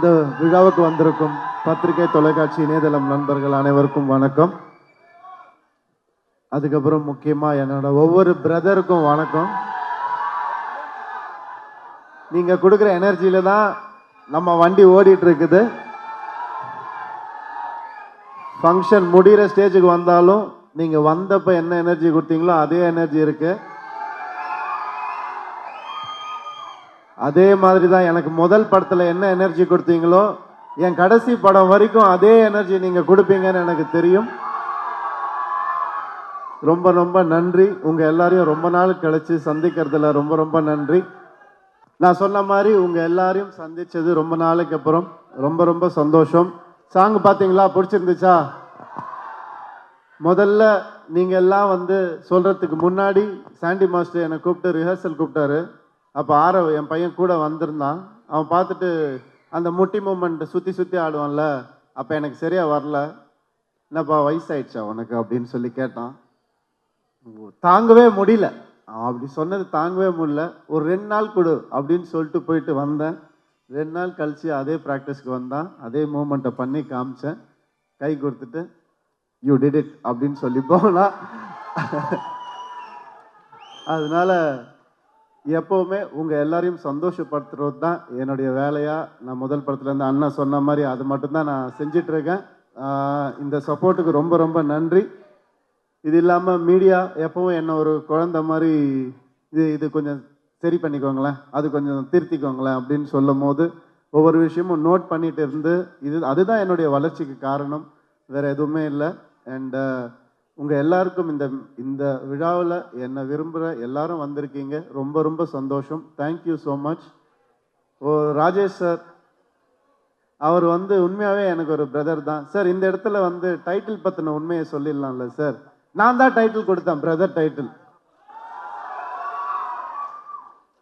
இந்த விழாவுக்கு வந்திருக்கும் பத்திரிகை தொலைக்காட்சி இணையதளம் நண்பர்கள் அனைவருக்கும் வணக்கம். அதுக்கப்புறம் முக்கியமாக என்னோட ஒவ்வொரு பிரதருக்கும் வணக்கம். நீங்கள் கொடுக்குற எனர்ஜியில் தான் நம்ம வண்டி ஓடிட்டு இருக்குது. ஃபங்க்ஷன் முடிகிற ஸ்டேஜுக்கு வந்தாலும் நீங்கள் வந்தப்போ என்ன எனர்ஜி கொடுத்தீங்களோ அதே எனர்ஜி இருக்கு. அதே மாதிரி தான் எனக்கு முதல் படத்தில் என்ன எனர்ஜி கொடுத்தீங்களோ என் கடைசி படம் வரைக்கும் அதே எனர்ஜி நீங்கள் கொடுப்பீங்கன்னு எனக்கு தெரியும். ரொம்ப ரொம்ப நன்றி. உங்கள் எல்லாரையும் ரொம்ப நாள் கழிச்சு சந்திக்கிறதுல ரொம்ப ரொம்ப நன்றி. நான் சொன்ன மாதிரி உங்கள் எல்லாரையும் சந்திச்சது ரொம்ப நாளைக்கு அப்புறம் ரொம்ப ரொம்ப சந்தோஷம். சாங் பார்த்தீங்களா? பிடிச்சிருந்துச்சா? முதல்ல நீங்கள் எல்லாம் வந்து சொல்கிறதுக்கு முன்னாடி சாண்டி மாஸ்டர் என்னை கூப்பிட்டு ரிஹர்சல் கூப்பிட்டாரு. அப்போ ஆரவ் என் பையன் கூட வந்திருந்தான். அவன் பார்த்துட்டு அந்த முட்டி மூமெண்ட் சுற்றி சுற்றி ஆடுவான்ல, அப்போ எனக்கு சரியாக வரல. என்னப்பா வயசாயிடுச்சா உனக்கு அப்படின்னு சொல்லி கேட்டான். தாங்கவே முடியல. அவன் அப்படி சொன்னது தாங்கவே முடியல. ஒரு 2 நாள் கொடு அப்படின்னு சொல்லிட்டு போயிட்டு வந்தேன். 2 நாள் கழிச்சு அதே ப்ராக்டிஸ்க்கு வந்தான். அதே மூமெண்ட்டை பண்ணி காமிச்சேன். கை கொடுத்துட்டு யூ டிட் இட் அப்படின்னு சொல்லி போனா. அதனால எப்போவுமே உங்கள் எல்லாரையும் சந்தோஷப்படுத்துறது தான் என்னுடைய வேலையாக நான் முதல் படத்துலேருந்து அண்ணா சொன்ன மாதிரி அது மட்டும்தான் நான் செஞ்சிட்ருக்கேன். இந்த சப்போர்ட்டுக்கு ரொம்ப ரொம்ப நன்றி. இது இல்லாமல் மீடியா எப்பவும் என்ன ஒரு குழந்தை மாதிரி இது கொஞ்சம் சரி பண்ணிக்கோங்களேன், அது கொஞ்சம் திருத்திக்கோங்களேன் அப்படின்னு சொல்லும் போது ஒவ்வொரு விஷயமும் நோட் பண்ணிட்டு இருந்து அதுதான் என்னுடைய வளர்ச்சிக்கு காரணம், வேறு எதுவுமே இல்லை. அண்ட் உங்கள் எல்லாருக்கும் இந்த விழாவில் என்னை விரும்புகிற எல்லாரும் வந்திருக்கீங்க. ரொம்ப ரொம்ப சந்தோஷம். Thank you so much. Rajesh sir அவர் வந்து உண்மையாகவே எனக்கு ஒரு பிரதர் தான் சார். இந்த இடத்துல வந்து டைட்டில் பற்றின உண்மையை சொல்லிடலாம்ல சார். நான் தான் டைட்டில் கொடுத்தேன், பிரதர் டைட்டில்.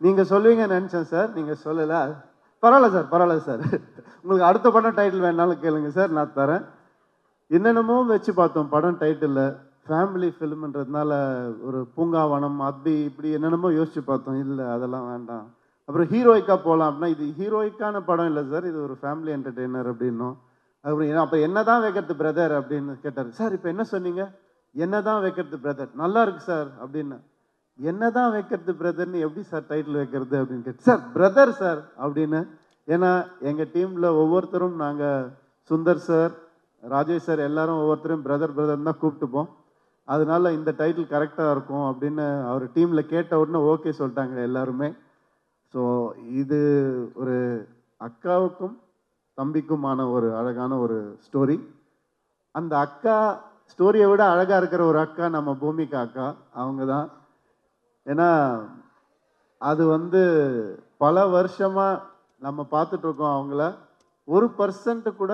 நீங்கள் சொல்லுவீங்கன்னு நினச்சேன் சார், நீங்கள் சொல்லலை. பரவாயில்ல சார், பரவாயில்ல சார். உங்களுக்கு அடுத்த படம் டைட்டில் வேணாலும் கேளுங்க சார், நான் தரேன். என்னென்னமோ வச்சு பார்த்தோம் படம் டைட்டில். ஃபேமிலி ஃபிலிம்ன்றதுனால ஒரு பூங்காவனம் அப்படி இப்படி என்னென்னமோ யோசிச்சு பார்த்தோம். இல்லை அதெல்லாம் வேண்டாம். அப்புறம் ஹீரோயிக்காக போகலாம் அப்படின்னா இது ஹீரோயிக்கான படம் இல்லை சார், இது ஒரு ஃபேமிலி என்டர்டெய்னர் அப்படின்னும். அப்படி அப்போ என்ன தான் வைக்கிறது பிரதர் அப்படின்னு கேட்டார். சார் இப்போ என்ன சொன்னீங்க? என்ன தான் வைக்கிறது பிரதர், நல்லா இருக்கு சார் அப்படின்னு. என்ன தான் வைக்கிறது பிரதர்னு எப்படி சார் டைட்டில் வைக்கிறது அப்படின்னு கேட்டு, சார் பிரதர் சார் அப்படின்னு. ஏன்னா எங்கள் டீமில் ஒவ்வொருத்தரும் நாங்கள் சுந்தர் சார், ராஜேஷ் சார் எல்லாரும் ஒவ்வொருத்தரும் பிரதர் பிரதர் தான் கூப்பிட்டுப்போம். அதனால இந்த டைட்டில் கரெக்டாக இருக்கும் அப்படின்னு அவர் டீமில் கேட்ட உடனே ஓகே சொல்லிட்டாங்க எல்லாருமே. ஸோ இது ஒரு அக்காவுக்கும் தம்பிக்குமான ஒரு அழகான ஒரு ஸ்டோரி. அந்த அக்கா ஸ்டோரியை விட அழகாக இருக்கிற ஒரு அக்கா நம்ம பூமிகா அக்கா, அவங்க தான். ஏன்னா அது வந்து பல வருஷமாக நம்ம பார்த்துட்ருக்கோம் அவங்கள. 1% கூட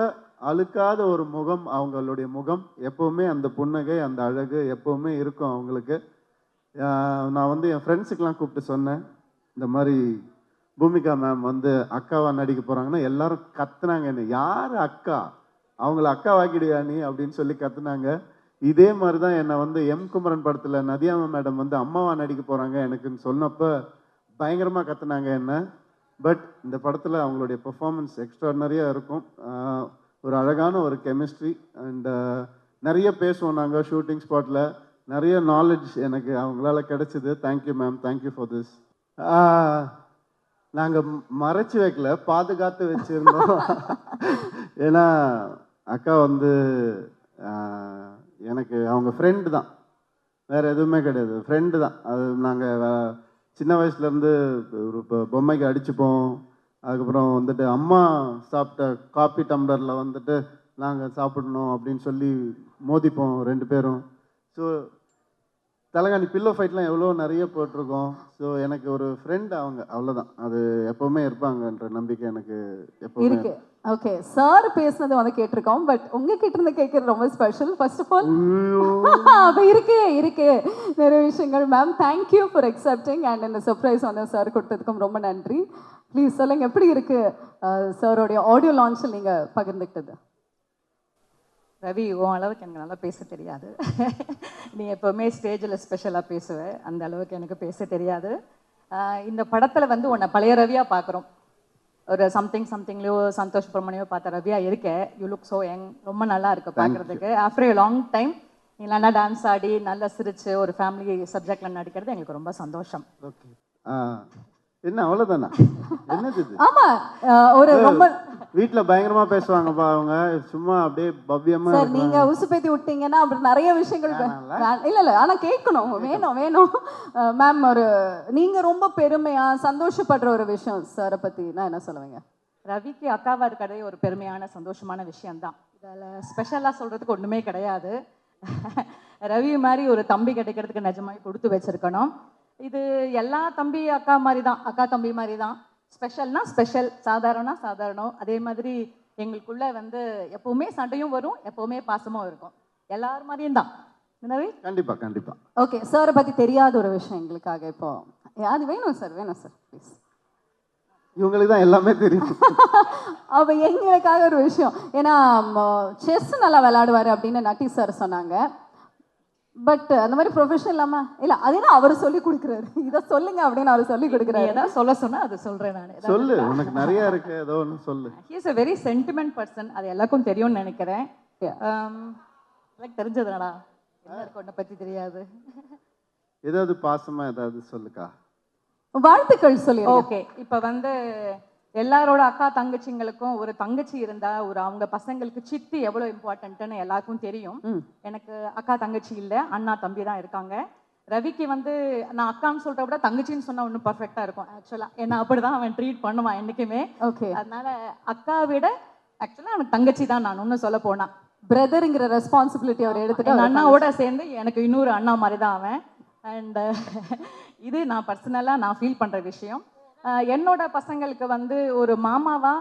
அழுக்காத ஒரு முகம் அவங்களுடைய முகம். எப்போவுமே அந்த புன்னகை, அந்த அழகு எப்போவுமே இருக்கும் அவங்களுக்கு. நான் வந்து என் ஃப்ரெண்ட்ஸுக்கெலாம் கூப்பிட்டு சொன்னேன், இந்த மாதிரி பூமிகா மேம் வந்து அக்காவாக நடிக்க போகிறாங்கன்னா எல்லாரும் கத்துனாங்க. என்ன யார் அக்கா, அவங்கள அக்கா வாக்கிடுயா நீ அப்படின்னு சொல்லி கத்துனாங்க. இதே மாதிரி தான் என்னை வந்து எம் குமரன் படத்தில் நதியாமா மேடம் வந்து அம்மாவா நடிக்க போகிறாங்க எனக்குன்னு சொன்னப்போ பயங்கரமாக கத்துனாங்க என்ன. பட் இந்த படத்தில் அவங்களுடைய பெர்ஃபார்மன்ஸ் எக்ஸ்ட்ராடனரியாக இருக்கும். ஒரு அழகான ஒரு கெமிஸ்ட்ரி அண்ட் நிறைய பேசுவோம் நாங்கள் ஷூட்டிங் ஸ்பாட்டில். நிறைய நாலேஜ் எனக்கு அவங்களால கிடைச்சிது. Thank you ma'am, thank you for this. நாங்கள் மறைச்சி வைக்கல, பாதுகாத்து வச்சுருந்தோம். ஏன்னா அக்கா வந்து எனக்கு அவங்க ஃப்ரெண்டு தான், வேறு எதுவுமே கிடையாது, ஃப்ரெண்டு தான். அது நாங்கள் சின்ன வயசுலேருந்து ஒரு பொம்மைக்கு அடிச்சுப்போம். அதுக்கப்புறம் வந்துட்டு அம்மா சாப்பிட்ட காப்பி டம்ளரில் வந்துட்டு நாங்கள் சாப்பிடணும் அப்படின்னு சொல்லி மோதிப்போம் 2 பேரும். ஸோ தலைகாணி பில்லோ ஃபைட்லாம் எவ்வளோ நிறைய போட்டிருக்கோம். ஸோ எனக்கு ஒரு ஃப்ரெண்ட் அவங்க, அவ்வளோதான். அது எப்போவுமே இருப்பாங்கன்ற நம்பிக்கை எனக்கு எப்போவுமே இருக்கு. ஓகே சார் பேசுனது வந்து கேட்டிருக்கோம். பட் உங்ககிட்ட இருந்து கேட்கறது ரொம்ப ஸ்பெஷல். ஃபர்ஸ்ட் ஆஃப் ஆல் அப்போ இருக்கு நிறைய விஷயங்கள். Ma'am thank you for accepting and இந்த சர்ப்ரைஸ் வந்து சார் கொடுத்ததுக்கும் ரொம்ப நன்றி. ப்ளீஸ் சொல்லுங்க, எப்படி இருக்கு சாரோடைய ஆடியோ லான்ச்சில் நீங்கள் பகிர்ந்துக்கிட்டது? ரவி, உன் அளவுக்கு எனக்கு நல்லா பேச தெரியாது. நீ எப்போவுமே ஸ்டேஜில் ஸ்பெஷலாக பேசுவேன், அந்த அளவுக்கு எனக்கு பேச தெரியாது. இந்த படத்தில் வந்து உன்னை பழைய ரவியாக பார்க்குறோம். ஒரு சம்திங்லையோ சந்தோஷ் சுப்ரமணியோ பார்த்த ரவியா இருக்கேன். You look so young. ரொம்ப நல்லா இருக்கு பார்க்குறதுக்கு. ஆஃப்டர் ஏ லாங் டைம் நீ நல்லா டான்ஸ் ஆடி நல்லா சிரிச்சு ஒரு ஃபேமிலி சப்ஜெக்ட்ல நடிக்கிறது எங்களுக்கு ரொம்ப சந்தோஷம். ஓகே. என்ன அவ்வளோதானா? என்னது இது? ஆமா ஒரு ரொம்ப வீட்ல பயங்கரமா பேசுவாங்கப்பா அவங்க, சும்மா அப்படியே பவ்யமா சார் நீங்க உசுப்பேத்தி விட்டீங்கன்னா அப்புறம் நிறைய விஷயங்கள் இல்ல இல்ல ஆனா கேட்கணும், வேணும் வேணும். மேம் ஒரு நீங்க ரொம்ப பெருமையா சந்தோஷப்படுற ஒரு விஷயம் சாரை பத்தி நான் என்ன சொல்லுவீங்க? ரவிக்கு அக்காவா இருக்கிறதே ஒரு பெருமையான சந்தோஷமான விஷயம்தான். இதில் ஸ்பெஷலாக சொல்கிறதுக்கு ஒன்றுமே கிடையாது. ரவி மாதிரி ஒரு தம்பி கிடைக்கிறதுக்கு நிஜமாவே கொடுத்து வச்சிருக்கணும். இது எல்லா தம்பி அக்கா மாதிரி தான், அக்கா தம்பி மாதிரி தான். ஸ்பெஷல்னா ஸ்பெஷல், சாதாரணம்னா சாதாரணம். அதே மாதிரி எங்களுக்குள்ள வந்து எப்பவுமே சண்டையும் வரும், எப்பவுமே பாசமும் இருக்கும். எல்லாரும் மாதிரியும் தான். ரவி கண்டிப்பா கண்டிப்பா. ஓகே, சாரை பத்தி தெரியாத ஒரு விஷயம் எங்களுக்காக இப்போ அது வேணும் சார், வேணும் சார் ப்ளீஸ். இவங்களுக்கு தான் எல்லாமே தெரியும். அப்போ எங்களுக்காக ஒரு விஷயம், ஏன்னா செஸ் நல்லா விளையாடுவார் அப்படின்னு நட்டி சார் சொன்னாங்க. பட் அந்த மாதிரி ப்ரொஃபஷனல் இல்லாமல் இல்லை, அது என்ன அவர் சொல்லி கொடுக்குறாரு, இதை சொல்லுங்க அப்படின்னு அவர் சொல்லி கொடுக்குறாரு. ஏதாவது சொல்ல சொன்னால் அது சொல்கிறேன் நான். சொல்லு, உனக்கு நிறைய இருக்கு, ஏதோ ஒன்று சொல்லு. He is a very sentiment person. அது எல்லாருக்கும் தெரியும்னு நினைக்கிறேன். எனக்கு தெரிஞ்சதுடா, எல்லாருக்கும் ஒன்றை பற்றி தெரியாது. ஏதாவது பாசமா ஏதாவது சொல்லுக்கா. வாழ்த்துக்கள் சொல்லி. ஓகே, இப்போ வந்து எல்லாரோட அக்கா தங்கச்சிங்களுக்கும் ஒரு தங்கச்சி இருந்தா ஒரு அவங்க பசங்களுக்கு சித்தி எவ்வளோ இம்பார்ட்டன்ட்னு எல்லாருக்கும் தெரியும். எனக்கு அக்கா தங்கச்சி இல்லை, அண்ணா தம்பி தான் இருக்காங்க. ரவிக்கு வந்து நான் அக்கான்னு சொல்றத விட தங்கச்சின்னு சொன்னா ஒன்றும் பர்ஃபெக்டா இருக்கும் ஆக்சுவலா. ஏன்னா அப்படிதான் அவன் ட்ரீட் பண்ணுவான் என்னைக்குமே. ஓகே, அதனால அக்கா விட ஆக்சுவலா அவனுக்கு தங்கச்சி தான். நான் ஒன்றும் சொல்ல போனா பிரதருங்கிற ரெஸ்பான்சிபிலிட்டி அவர் எடுத்துட்டு அண்ணாவோட சேர்ந்து எனக்கு இன்னொரு அண்ணா மாதிரி தான் அவன். அண்ட் இது நான் பர்சனலாக நான் ஃபீல் பண்ணுற விஷயம். என்னோட பசங்களுக்கு வந்து ஒரு மாமாவா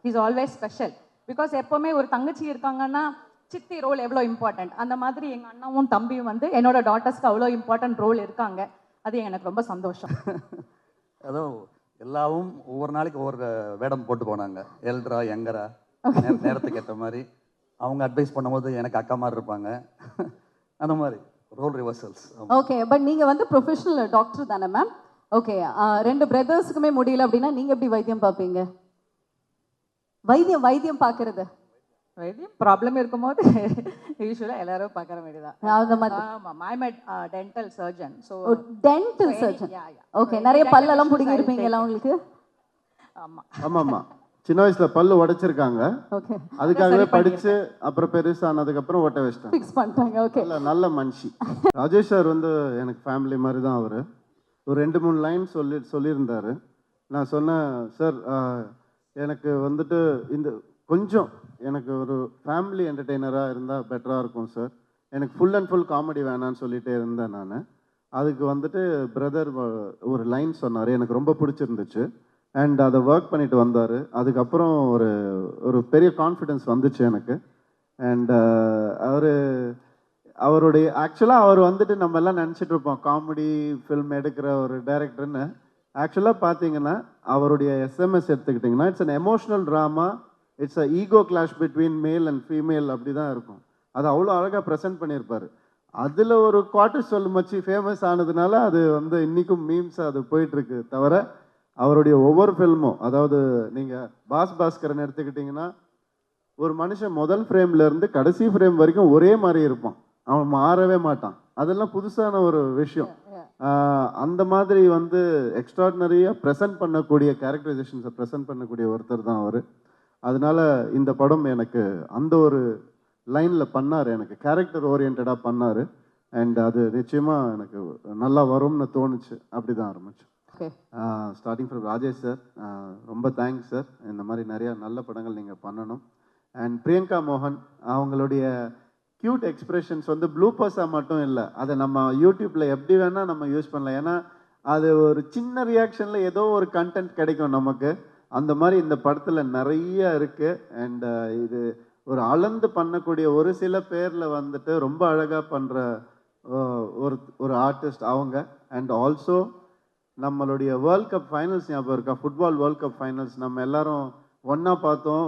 இஸ் ஆல்வேஸ் ஸ்பெஷல். பிகாஸ் எப்போவுமே ஒரு தங்கச்சி இருக்காங்கன்னா சித்தி ரோல் எவ்வளோ இம்பார்ட்டன்ட், அந்த மாதிரி எங்கள் அண்ணாவும் தம்பியும் வந்து என்னோட டாட்டர்ஸ்க்கு அவ்வளோ இம்பார்ட்டன்ட் ரோல் இருக்காங்க. அது எனக்கு ரொம்ப சந்தோஷம். அதோ எல்லாவும் ஒவ்வொரு நாளைக்கு ஒவ்வொரு வேடம் போட்டு போனாங்க. எல்ட்ரா யங்கரா நேரத்துக்கு ஏற்ற மாதிரி அவங்க அட்வைஸ் பண்ணும்போது எனக்கு அக்கா மாதிரி இருப்பாங்க. அந்த மாதிரி ரோல் ரிவர்சல்ஸ். ஓகே, பட் நீங்க வந்து ப்ரொஃபஷனல் டாக்டர் தானே மேம்? ஓகே, ரெண்டு பிரதர்ஸுக்குமே முடியல அப்படின்னா நீங்க எப்படி வைத்தியம் பார்ப்பீங்க? வைத்தியம் பார்க்கறது வைத்தியம் ப்ராப்ளம் இருக்கும்போது யூஸ்வலாக எல்லாரும் பார்க்குற வேண்டியதான். ஆமாம், I am dental surgeon. So dental surgeon. Okay, நிறைய பல்லெல்லாம் பிடிங்கி இருப்பீங்களா உங்களுக்கு? ஆமாம் ஆமாம்மா, சின்ன வயசுல பல்லு உடைச்சிருக்காங்க. ஓகே, அதுக்காகவே படிச்சு அப்புறம் பெருசானதுக்கு அப்புறம் ஓட்ட வச்சிட்டாங்க, ஃபிக்ஸ் பண்ணிட்டாங்க. ஓகே, நல்ல மனுஷி. ராஜேஷ் சார் வந்து எனக்கு ஃபேமிலி மாதிரி தான். அவர் ஒரு 2-3 லைன் சொல்லியிருந்தாரு. நான் சொன்னேன், சார் எனக்கு வந்துட்டு இந்த கொஞ்சம் எனக்கு ஒரு ஃபேமிலி என்டர்டெய்னராக இருந்தால் பெட்டராக இருக்கும் சார், எனக்கு ஃபுல் அண்ட் ஃபுல் காமெடி வேணான்னு சொல்லிகிட்டே இருந்தேன் நான். அதுக்கு வந்துட்டு பிரதர் ஒரு லைன் சொன்னார், எனக்கு ரொம்ப பிடிச்சிருந்துச்சு. அண்ட் அதை ஒர்க் பண்ணிட்டு வந்தார். அதுக்கப்புறம் ஒரு ஒரு பெரிய கான்ஃபிடென்ஸ் வந்துச்சு எனக்கு. அண்ட் அவருடைய ஆக்சுவலாக அவர் வந்துட்டு நம்ம எல்லாம் நினச்சிட்டு இருப்போம் காமெடி ஃபில்ம் எடுக்கிற ஒரு டைரக்டர்னு. ஆக்சுவலாக பார்த்தீங்கன்னா அவருடைய எஸ்எம்எஸ் எடுத்துக்கிட்டிங்கன்னா it's an emotional drama, it's a ego clash between male and female, அப்படி தான் இருக்கும். அது அவ்வளோ அழகாக ப்ரெசென்ட் பண்ணியிருப்பார். அதில் ஒரு குவார்டர் சொல் மச்சி ஃபேமஸ் ஆனதுனால அது வந்து இன்றைக்கும் மீம்ஸ் அது போயிட்டுருக்கு. தவிர அவருடைய ஒவ்வொரு ஃபில்மும், அதாவது நீங்கள் பாஸ்கரன் எடுத்துக்கிட்டிங்கன்னா ஒரு மனுஷன் முதல் ஃப்ரேம்லேருந்து கடைசி ஃப்ரேம் வரைக்கும் ஒரே மாதிரி இருப்பான், அவன் மாறவே மாட்டான். அதெல்லாம் புதுசான ஒரு விஷயம். அந்த மாதிரி வந்து எக்ஸ்ட்ராடினரியாக ப்ரெசென்ட் பண்ணக்கூடிய கேரக்டரைசேஷன்ஸை ப்ரெசென்ட் பண்ணக்கூடிய ஒருத்தர் தான் அவர். அதனால இந்த படம் எனக்கு அந்த ஒரு லைனில் பண்ணார், எனக்கு கேரக்டர் ஓரியன்டாக பண்ணார். அண்ட் அது நிச்சயமாக எனக்கு நல்லா வரும்னு தோணுச்சு. அப்படி தான் ஆரம்பிச்சு. ஸ்டார்டிங் ஃப்ரம் ராஜேஷ் சார், ரொம்ப தேங்க்ஸ் சார். இந்த மாதிரி நிறையா நல்ல படங்கள் நீங்கள் பண்ணணும். அண்ட் பிரியங்கா மோகன் அவங்களுடைய க்யூட் எக்ஸ்பிரஷன்ஸ் வந்து ப்ளூப்பர்ஸாக மட்டும் இல்லை, அதை நம்ம யூடியூப்பில் எப்படி வேணால் நம்ம யூஸ் பண்ணலாம். ஏன்னா அது ஒரு சின்ன ரியாக்ஷனில் ஏதோ ஒரு கண்டென்ட் கிடைக்கும் நமக்கு. அந்த மாதிரி இந்த படத்தில் நிறைய இருக்குது. அண்ட் இது ஒரு அளந்து பண்ணக்கூடிய ஒரு சில பேரில் வந்துட்டு ரொம்ப அழகாக பண்ணுற ஒரு ஆர்டிஸ்ட் அவங்க. அண்ட் ஆல்சோ நம்மளுடைய வேர்ல்ட் கப் ஃபைனல்ஸ் ஞாபகம் இருக்கா? ஃபுட்பால் வேர்ல்ட் கப் ஃபைனல்ஸ் நம்ம எல்லாரும் ஒன்றா பார்த்தோம்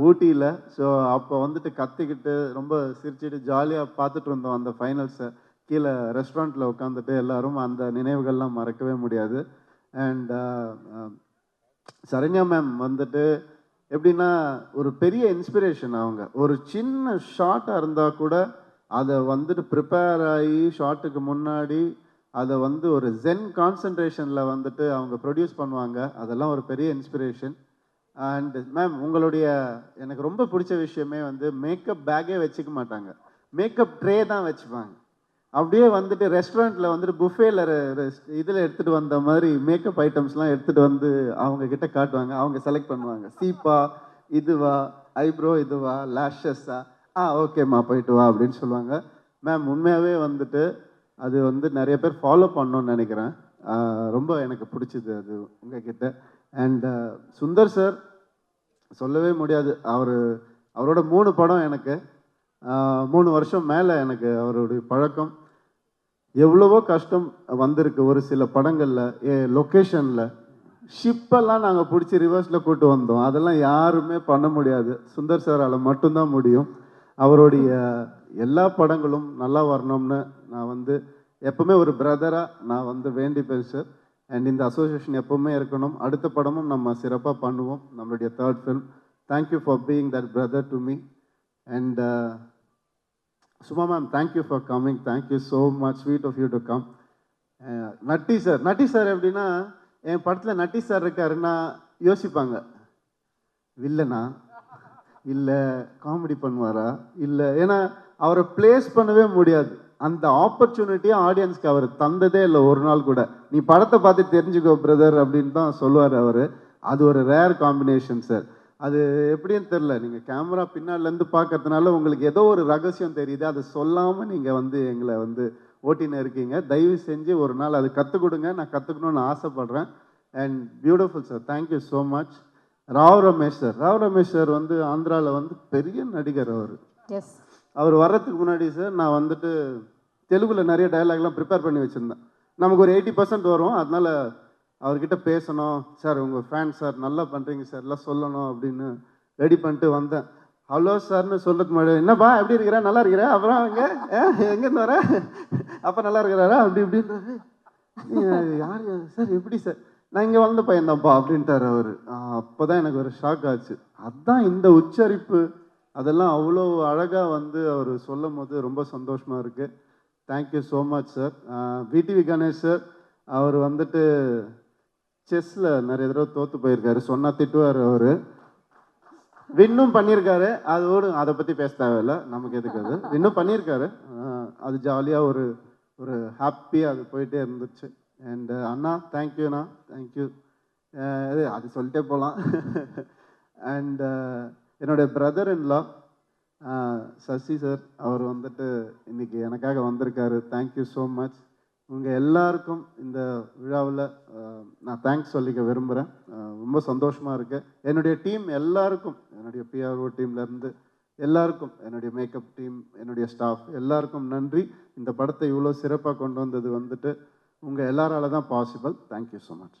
ஊட்டியில். ஸோ அப்போ வந்துட்டு கத்திக்கிட்டு ரொம்ப சிரிச்சுட்டு ஜாலியாக பார்த்துட்டு இருந்தோம் அந்த ஃபைனல்ஸை. கீழே ரெஸ்டாரண்ட்டில் உட்காந்துட்டு எல்லாரும் அந்த நினைவுகள்லாம் மறக்கவே முடியாது. அண்ட் சரண்யா மேம் வந்துட்டு எப்படின்னா ஒரு பெரிய இன்ஸ்பிரேஷன். அவங்க ஒரு சின்ன ஷார்ட்டாக இருந்தால் கூட அதை வந்துட்டு ப்ரிப்பேர் ஆகி ஷார்ட்டுக்கு முன்னாடி அதை வந்து ஒரு ஜென் கான்சன்ட்ரேஷனில் வந்துட்டு அவங்க ப்ரொடியூஸ் பண்ணுவாங்க. அதெல்லாம் ஒரு பெரிய இன்ஸ்பிரேஷன். அண்ட் மேம் உங்களுடைய எனக்கு ரொம்ப பிடிச்ச விஷயமே வந்து மேக்கப் பேக்கே வச்சுக்க மாட்டாங்க, மேக்கப் ட்ரே தான் வச்சுப்பாங்க. அப்படியே வந்துட்டு ரெஸ்டாரண்ட்டில் வந்துட்டு புஃபேல இதில் எடுத்துகிட்டு வந்த மாதிரி மேக்கப் ஐட்டம்ஸ்லாம் எடுத்துகிட்டு வந்து அவங்க கிட்ட காட்டுவாங்க. அவங்க செலக்ட் பண்ணுவாங்க, சீப்பா இதுவா, ஐப்ரோ இதுவா, லேஷஸா, ஓகேம்மா போயிட்டு வா அப்படின்னு சொல்லுவாங்க. மேம் உண்மையாகவே வந்துட்டு அது வந்து நிறைய பேர் ஃபாலோ பண்ணணும்னு நினைக்கிறேன். ரொம்ப எனக்கு பிடிச்சிது அது உங்ககிட்ட. அண்ட் சுந்தர் சார் சொல்லவே முடியாது. அவரோட 3 படம் எனக்கு 3 வருஷம் மேலே எனக்கு அவருடைய பழக்கம். எவ்வளவோ கஷ்டம் வந்திருக்கு ஒரு சில படங்களில். லொக்கேஷனில் ஷிப்பெல்லாம் நாங்கள் பிடிச்சி ரிவர்ஸில் கூட்டு வந்தோம். அதெல்லாம் யாருமே பண்ண முடியாது, சுந்தர் சாரால் மட்டும்தான் முடியும். அவருடைய எல்லா படங்களும் நல்லா வரணும்னு நான் வந்து எப்பவுமே ஒரு பிரதராக நான் வந்து வேண்டிப்பேன் சார். அண்ட் இந்த அசோசியேஷன் எப்பவுமே இருக்கணும். அடுத்த படமும் நம்ம சிறப்பாக பண்ணுவோம், நம்மளுடைய 3rd film. Thank you for being that brother to me. And Suma ma'am, thank you for coming. Thank you so much, sweet of you to come. Natty sir எப்படின்னா, என் படத்தில் நட்டி சார் இருக்காருன்னா யோசிப்பாங்க, வில்லனா இல்லை காமெடி பண்ணுவாரா இல்லை, ஏன்னா அவரை பிளேஸ் பண்ணவே முடியாது. அந்த ஆப்பர்ச்சுனிட்டியை ஆடியன்ஸ்க்கு அவர் தந்ததே இல்லை ஒரு நாள் கூட. நீ படத்தை பார்த்து தெரிஞ்சுக்கோ பிரதர் அப்படின்னு தான் சொல்லுவார் அவர். அது ஒரு ரேர் காம்பினேஷன் சார். அது எப்படின்னு தெரில, நீங்கள் கேமரா பின்னாடிலேருந்து பார்க்கறதுனால உங்களுக்கு ஏதோ ஒரு ரகசியம் தெரியுது, அதை சொல்லாமல் நீங்கள் வந்து எங்களை வந்து ஓட்டின்னு இருக்கீங்க. தயவு செஞ்சு ஒரு நாள் அது கற்றுக் கொடுங்க, நான் கற்றுக்கணுன்னு ஆசைப்பட்றேன். And beautiful sir, thank you so much. Rao Ramesh sir வந்து ஆந்திராவில் வந்து பெரிய நடிகர் அவர். எஸ், அவர் வர்றதுக்கு முன்னாடி சார் நான் வந்துட்டு தெலுங்கில் நிறைய டயலாக்லாம் ப்ரிப்பேர் பண்ணி வச்சுருந்தேன். நமக்கு ஒரு 80% வரும், அதனால் அவர்கிட்ட பேசணும் சார், உங்கள் ஃபேன் சார், நல்லா பண்ணுறீங்க சார், எல்லாம் சொல்லணும் அப்படின்னு ரெடி பண்ணிட்டு வந்தேன். ஹலோ சார்னு சொல்கிறதுக்கு முன்னாடி, என்னப்பா எப்படி இருக்கிறா, நல்லா இருக்கிறா, அப்புறம் எங்கேருந்து வர, அப்போ நல்லா இருக்கிறாரா அப்படி இப்படின்றாரு. யார் சார், எப்படி சார், நான் இங்கே வளர்ந்த பையன்தான்ப்பா அப்படின்ட்டார் அவர். அப்போ தான் எனக்கு ஒரு ஷாக் ஆச்சு. அதுதான் இந்த உச்சரிப்பு, அதெல்லாம் அவ்வளோ அழகாக வந்து அவர் சொல்லும் போது ரொம்ப சந்தோஷமாக இருக்குது. Thank you so much sir. VTV Ganesh sir, அவர் வந்துட்டு செஸ்ஸில் நிறைய தடவை தோற்று போயிருக்காரு, சொன்னால் திட்டுவார் அவர். வின்னும் பண்ணியிருக்காரு, அதை பற்றி பேச தேவையில்லை, நமக்கு எதுக்கு அது. வின்னும் பண்ணியிருக்காரு, அது ஜாலியாக ஒரு ஹாப்பியாக அது போயிட்டே இருந்துச்சு. அண்ட் அண்ணா தேங்க்யூண்ணா, தேங்க்யூ. அது சொல்லிட்டே போகலாம். அண்ட் என்னுடைய brother in law Sasi sir, அவர் வந்துட்டு இன்னைக்கு எனக்காக வந்திருக்காரு. Thank you so much. உங்கள் எல்லாருக்கும் இந்த விழாவில் நான் தேங்க்ஸ் சொல்லிக்க விரும்புகிறேன். ரொம்ப சந்தோஷமாக இருக்குது. என்னுடைய டீம் எல்லாருக்கும், என்னுடைய பிஆர்ஓ டீம்லேருந்து எல்லாருக்கும், என்னுடைய மேக்கப் டீம், என்னுடைய ஸ்டாஃப் எல்லாருக்கும் நன்றி. இந்த படத்தை இவ்வளோ சிறப்பாக கொண்டு வந்தது வந்துட்டு உங்கள் எல்லாரால தான் பாசிபிள். Thank you so much.